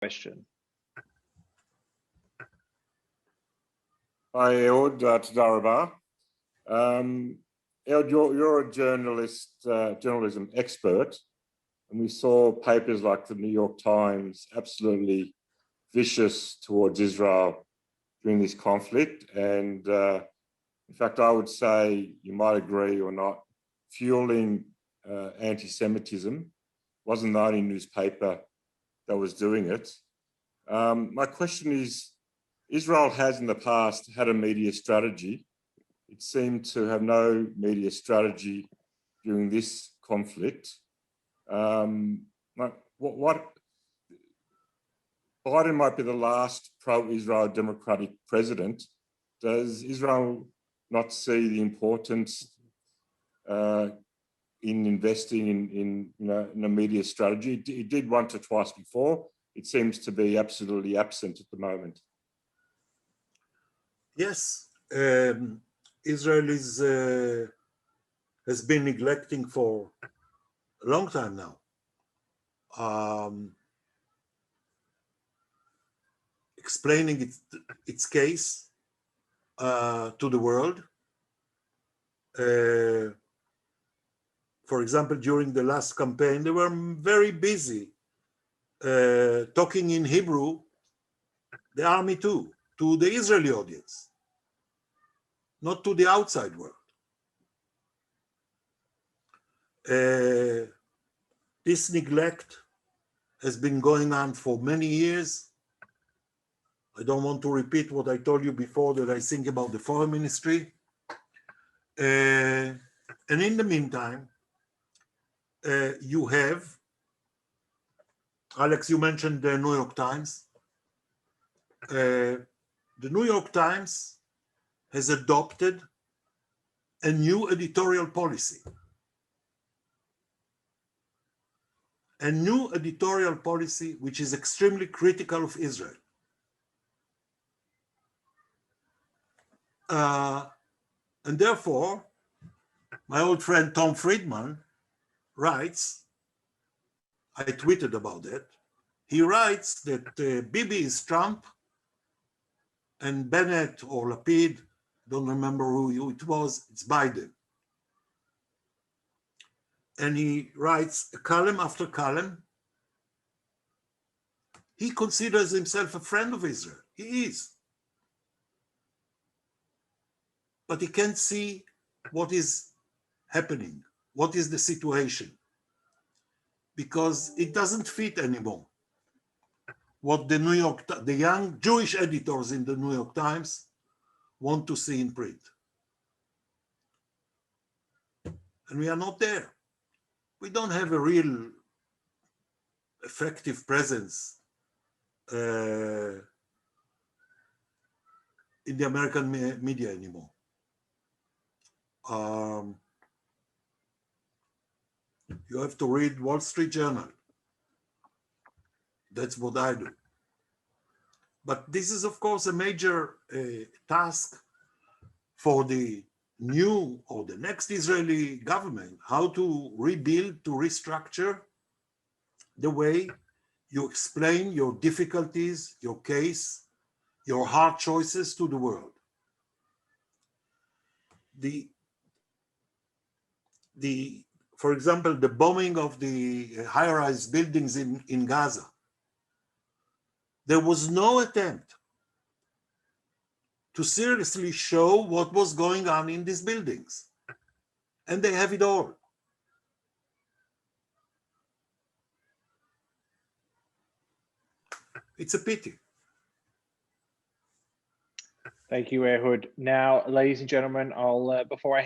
question. Hi, Ehud, Toda Rabah. Ehud, you're a journalism expert, and we saw papers like the New York Times absolutely vicious towards Israel during this conflict. And in fact, I would say, you might agree or not, fueling anti-Semitism. Wasn't the only newspaper that was doing it. My question is, Israel has in the past had a media strategy. It seemed to have no media strategy during this conflict. Biden might be the last pro-Israel democratic president. Does Israel not see the importance in investing in a media strategy? It did once or twice before. It seems to be absolutely absent at the moment. Yes, Israel has been neglecting for a long time now. Explaining its case to the world. For example, during the last campaign, they were very busy talking in Hebrew, the army too, to the Israeli audience, not to the outside world. This neglect has been going on for many years. I don't want to repeat what I told you before that I think about the foreign ministry. And in the meantime, you have, Alex, you mentioned the New York Times. The New York Times has adopted a new editorial policy. A new editorial policy which is extremely critical of Israel. And therefore, my old friend Tom Friedman writes, I tweeted about it, he writes that Bibi is Trump and Bennett or Lapid, don't remember who it was, it's Biden. And he writes column after column. He considers himself a friend of Israel. He is. But he can't see what is happening, what is the situation, because it doesn't fit anymore. What the young Jewish editors in the New York Times want to see in print. And we are not there. We don't have a real effective presence in the American media anymore. You have to read Wall Street Journal. That's what I do. But this is, of course, a major task for the new or the next Israeli government, how to rebuild, to restructure the way you explain your difficulties, your case, your hard choices to the world. For example, the bombing of the high-rise buildings in Gaza. There was no attempt to seriously show what was going on in these buildings. And they have it all. It's a pity. Thank you, Ehud. Now, ladies and gentlemen, before I